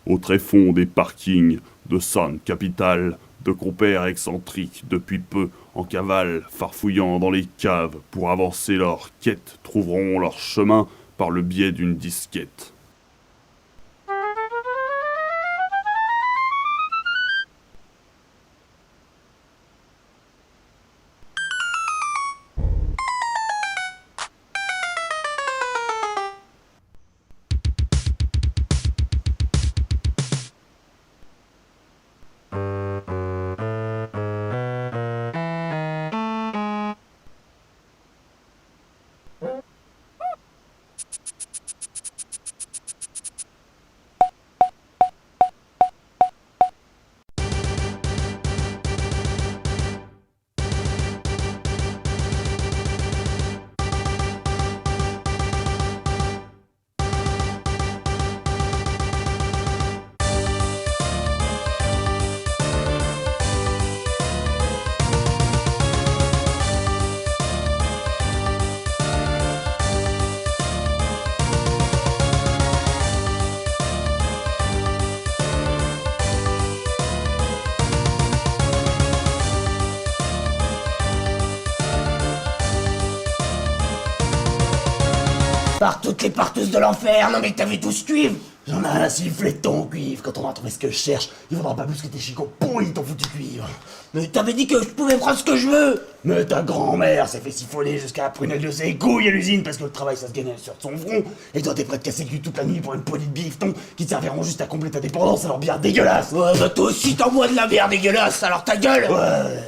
au tréfonds des parkings de Sun Capital, de compères excentriques depuis peu en cavale, farfouillant dans les caves pour avancer leur quête, trouveront leur chemin par le biais d'une disquette. Par toutes les parteuses de l'enfer, non mais t'avais tout ce cuivre. J'en ai un sifflet de ton cuivre, quand on aura trouvé ce que je cherche, il faudra pas plus que tes chicots pourris ton foutu cuivre. Mais t'avais dit que je pouvais prendre ce que je veux. Mais ta grand-mère s'est fait siphonner jusqu'à la prunelle de ses couilles à l'usine parce que le travail ça se gagnait sur son front, et toi t'es prêt de casser le cul toute la nuit pour une poignée de bifetons qui te serviront juste à combler ta dépendance à leur bière dégueulasse. Ouais bah toi aussi t'envoies de la bière dégueulasse, alors ta gueule. Ouais.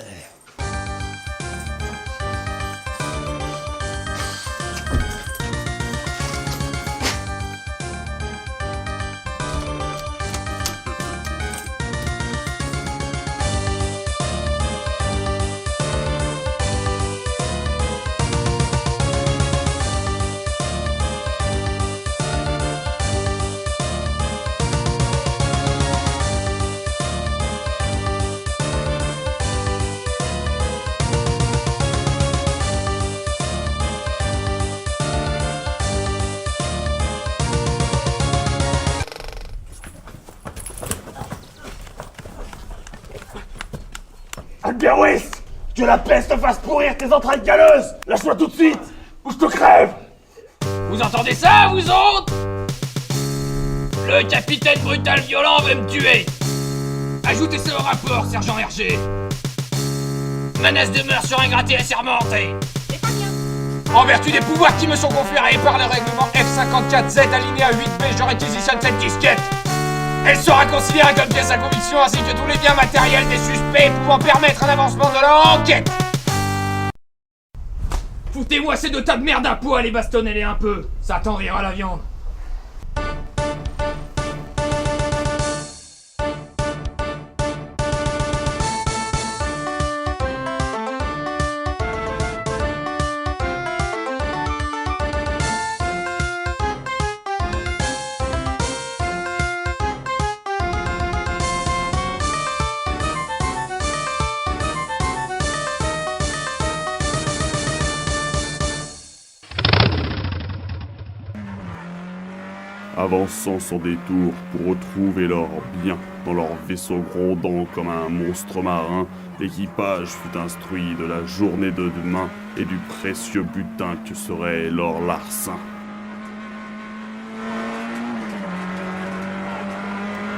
Albiawis, que la peste te fasse pourrir tes entrailles galeuses. Lâche-moi tout de suite, ou je te crève. Vous entendez ça, vous autres? Le capitaine brutal violent veut me tuer. Ajoutez ça au rapport, sergent Hergé. Menace de meurtre sur un gratté assermenté. C'est pas bien. En vertu des pouvoirs qui me sont conférés par le règlement F54Z alinéa 8B, je réquisitionne cette disquette. Elle sera considérée comme pièce à conviction ainsi que tous les biens matériels des suspects pouvant permettre un avancement de leur enquête. Foutez-moi ces deux tas de merde à poil et bastonnez-les un peu. Ça attendrira la viande. Avançant sans détour pour retrouver leurs biens dans leur vaisseau grondant comme un monstre marin, l'équipage fut instruit de la journée de demain et du précieux butin que serait leur larcin.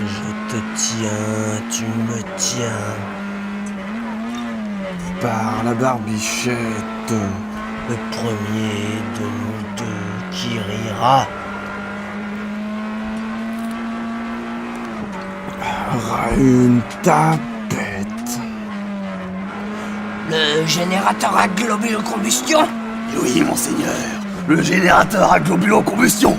Je te tiens, tu me tiens. Par la barbichette, le premier de nous deux qui rira. Aura une tapette. Le générateur à globulocombustion? Oui, monseigneur. Le générateur à globulocombustion.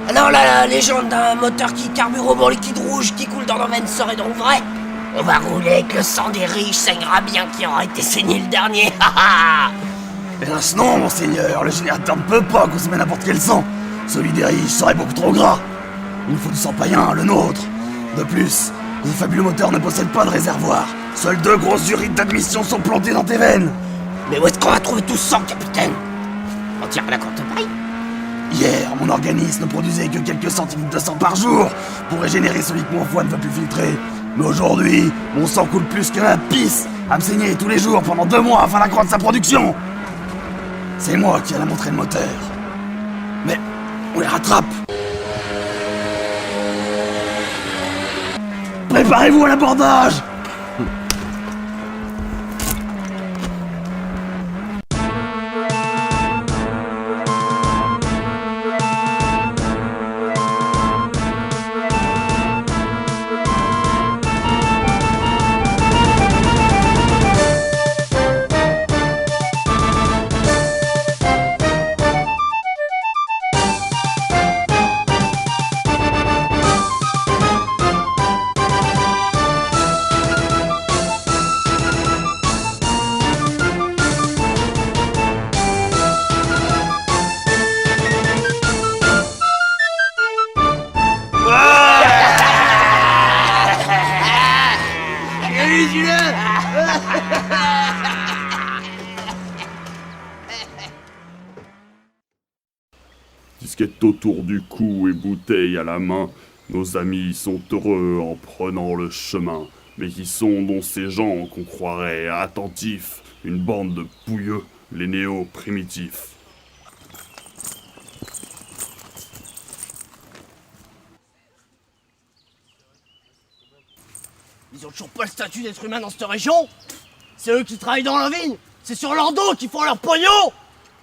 Alors la légende d'un moteur qui carbure au bon liquide rouge qui coule dans nos veines serait donc vraie? On va rouler avec le sang des riches, saignera bien qui aura été saigné le dernier. Hélas non, monseigneur. Le générateur ne peut pas consommer n'importe quel sang. Celui des riches serait beaucoup trop gras. Il nous faut du sang païen, le nôtre. De plus, ce fabuleux moteur ne possède pas de réservoir. Seules 2 grosses urines d'admission sont plantées dans tes veines. Mais où est-ce qu'on va trouver tout ce sang, capitaine? On tire à la courte paille? Hier, mon organisme ne produisait que quelques centilitres de sang par jour pour régénérer celui que mon foie ne veut plus filtrer. Mais aujourd'hui, mon sang coule plus qu'un pisse à me saigner tous les jours pendant 2 mois afin d'accroître sa production. C'est moi qui allais montrer le moteur. Mais on les rattrape. Préparez-vous à l'abordage. Disquette autour du cou et bouteille à la main, nos amis sont heureux en prenant le chemin. Mais qui sont donc ces gens qu'on croirait attentifs, une bande de pouilleux, les néo-primitifs. Ils ont toujours pas le statut d'être humain dans cette région. C'est eux qui travaillent dans la vigne. C'est sur leur dos qu'ils font leur pognon.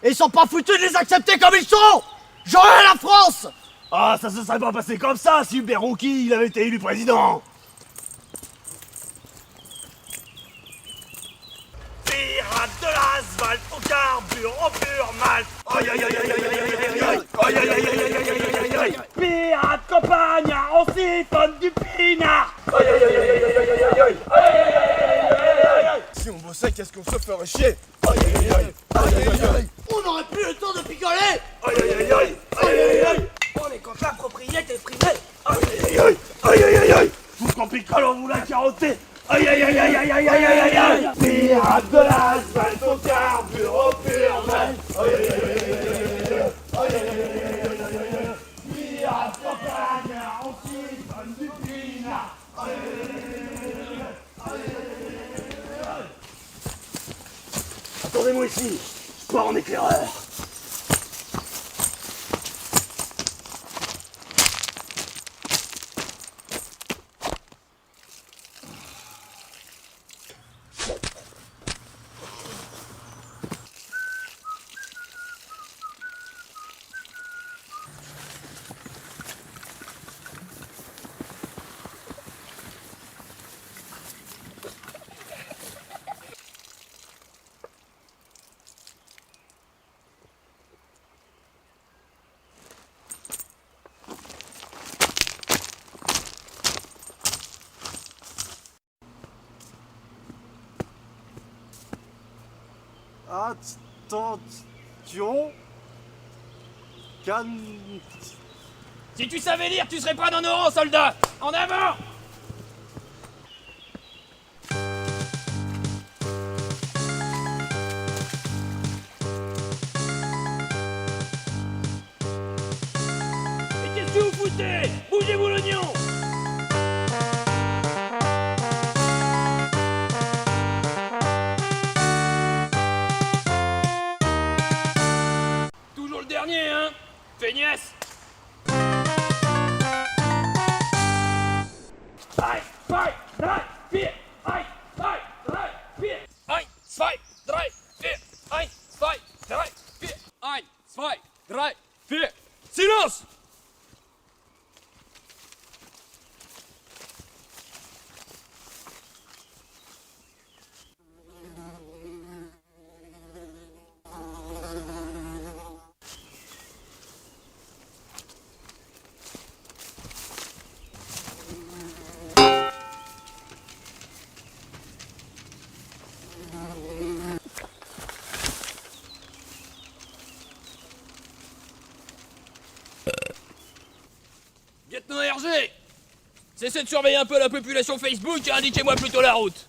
Et ils sont pas foutus de les accepter comme ils sont. J'aurai la France. Ah, ça se serait pas passé comme ça si Hubert Rouki il avait été élu président. Pirate de l'asphalte au carburant pur mal. Aïe aïe aïe aïe aïe aïe aïe aïe aïe aïe aïe aïe aïe aïe aïe. Pirate campagnard, on siphonne du pinard. Aïe aïe aïe aïe aïe aïe aïe aïe aïe aïe. Si on bossait, qu'est-ce qu'on se ferait chier. Aïe aïe aïe aïe aïe aïe. On n'aurait plus le temps de picoler. Aïe aïe aïe aïe aïe aïe aïe. On est contre la propriété privée. Aïe aïe aïe aïe aïe aïe aïe. Vous qu'on picole, on vous l'a carotté. Aïe aïe aïe aïe aïe aïe aïe aïe aïe aïe. Pirate de l'asphalte au carburant pur mal. Aïe aïe aïe aïe aïe aïe aïe aïe. Pirate campagnard, on siphonne du pinard. Aïe aïe aïe aïe. Attendez-moi ici, je pars en éclaireur. Attention. Calme. Si tu savais lire, tu serais pas dans nos rangs, soldat. En avant! Mais qu'est-ce que vous foutez? Bougez-vous l'oignon! Toujours le dernier, hein? Feignasse! Eins, zwei, drei, vier. Eins, zwei, drei, vier. Eins, zwei, drei, vier. Eins, zwei, drei, vier. Eins, zwei, drei, vier. Silence! Lieutenant RG! Cessez de surveiller un peu la population Facebook et indiquez-moi plutôt la route.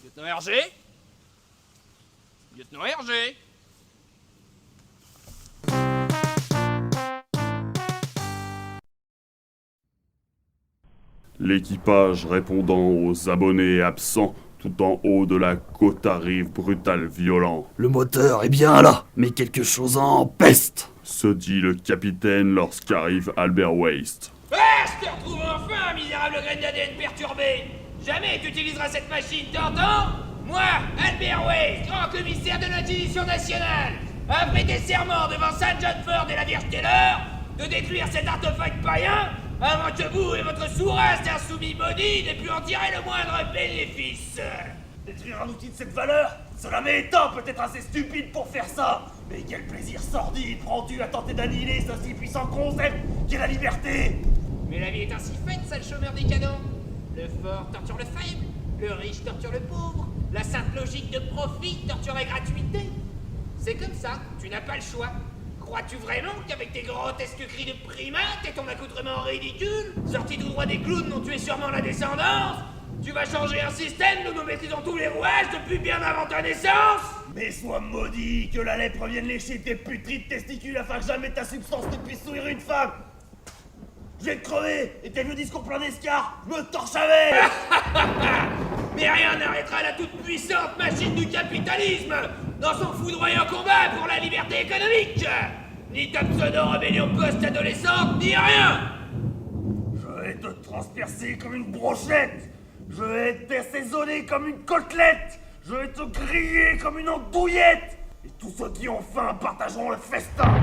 Lieutenant RG? Lieutenant RG? L'équipage répondant aux abonnés absents, tout en haut de la côte arrive brutal violent. Le moteur est bien là, mais quelque chose en peste. Se dit le capitaine lorsqu'arrive Albert Waste. Ah, je te retrouve enfin, misérable graine d'ADN perturbé. Jamais tu utiliseras cette machine, t'entends? Moi, Albert Waste, grand commissaire de l'Inquisition nationale, a prêté serment devant Saint John Ford et la Vierge Taylor de détruire cet artefact païen avant que vous et votre sous-race d'insoumis maudits n'aient pu en tirer le moindre bénéfice. Détruire un outil de cette valeur? Cela m'étant peut-être assez stupide pour faire ça. Mais quel plaisir sordide prends-tu à tenter d'annihiler ce si puissant concept qu'est la liberté? Mais la vie est ainsi faite, sale chômeur décadent. Le fort torture le faible, le riche torture le pauvre, la sainte logique de profit torture la gratuité. C'est comme ça, tu n'as pas le choix. Crois-tu vraiment qu'avec tes grotesques cris de primates et ton accoutrement ridicule, sorti tout droit des clowns dont tu es sûrement la descendance, tu vas changer un système dont nous maîtrisons tous les rouages depuis bien avant ta naissance? Mais sois maudit que la lèpre vienne lécher tes putrides testicules afin que jamais ta substance ne puisse nourrir une femme. Je vais te crever et tes vieux discours plein d'escarres, je me torche avec. Mais rien n'arrêtera la toute-puissante machine du capitalisme dans son foudroyant combat pour la liberté économique. Ni ta pseudo-rébellion post-adolescente, ni rien. Je vais te transpercer comme une brochette. Je vais t'assaisonner comme une côtelette. Je vais te griller comme une andouillette. Et tous ceux qui ont faim partageront le festin.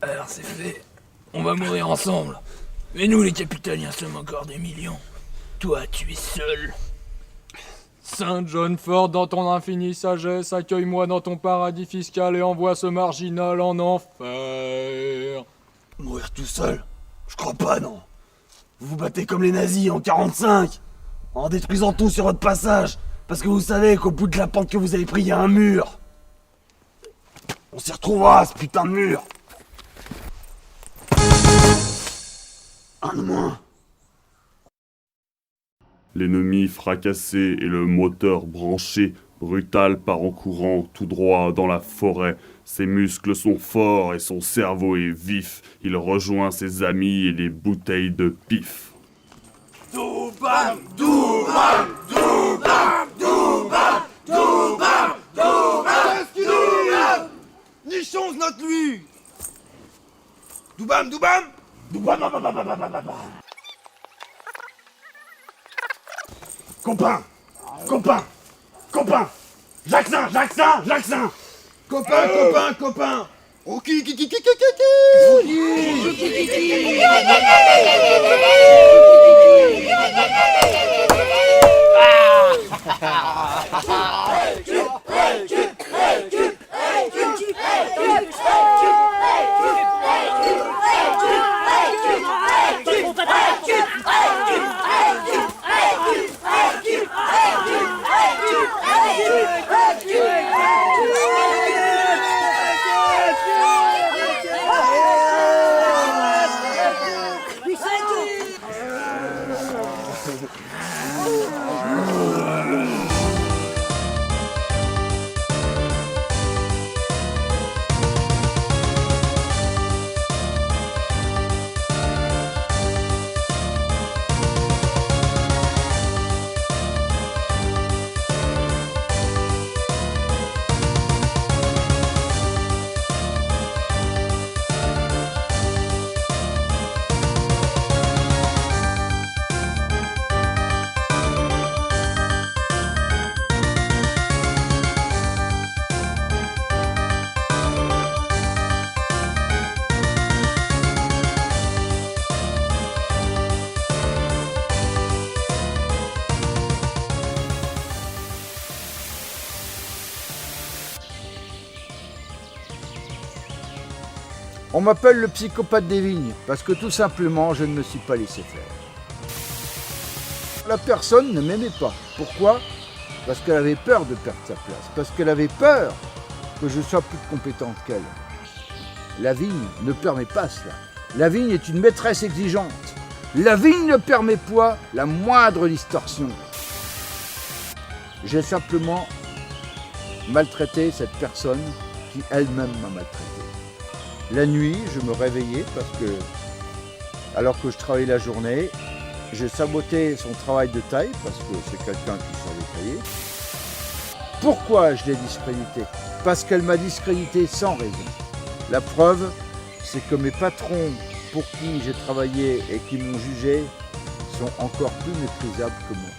Alors c'est fait. On va mourir ensemble. Mais nous les capitaliens sommes encore des millions. Toi tu es seul. Saint John Ford, dans ton infinie sagesse, accueille-moi dans ton paradis fiscal et envoie ce marginal en enfer. Mourir tout seul? Je crois pas, non. Vous vous battez comme les nazis en 45, en détruisant tout sur votre passage, parce que vous savez qu'au bout de la pente que vous avez pris, il y a un mur. On s'y retrouvera, ce putain de mur. Un de moins. L'ennemi fracassé et le moteur branché, Brutal part en courant tout droit dans la forêt. Ses muscles sont forts et son cerveau est vif. Il rejoint ses amis et les bouteilles de pif. Doubam, doubam, doubam, doubam, doubam, doubam, doubam. Nichons notre lui. Doubam, doubam. Doubam. Copain. Jackson. Copain. Ok. On m'appelle le psychopathe des vignes, parce que tout simplement, je ne me suis pas laissé faire. La personne ne m'aimait pas. Pourquoi? Parce qu'elle avait peur de perdre sa place, parce qu'elle avait peur que je sois plus compétente qu'elle. La vigne ne permet pas cela. La vigne est une maîtresse exigeante. La vigne ne permet pas la moindre distorsion. J'ai simplement maltraité cette personne qui elle-même m'a maltraité. La nuit, je me réveillais parce que, alors que je travaillais la journée, j'ai saboté son travail de taille parce que c'est quelqu'un qui savait tailler. Pourquoi je l'ai discrédité? Parce qu'elle m'a discrédité sans raison. La preuve, c'est que mes patrons pour qui j'ai travaillé et qui m'ont jugé sont encore plus méprisables que moi.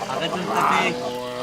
Arrête de me taper.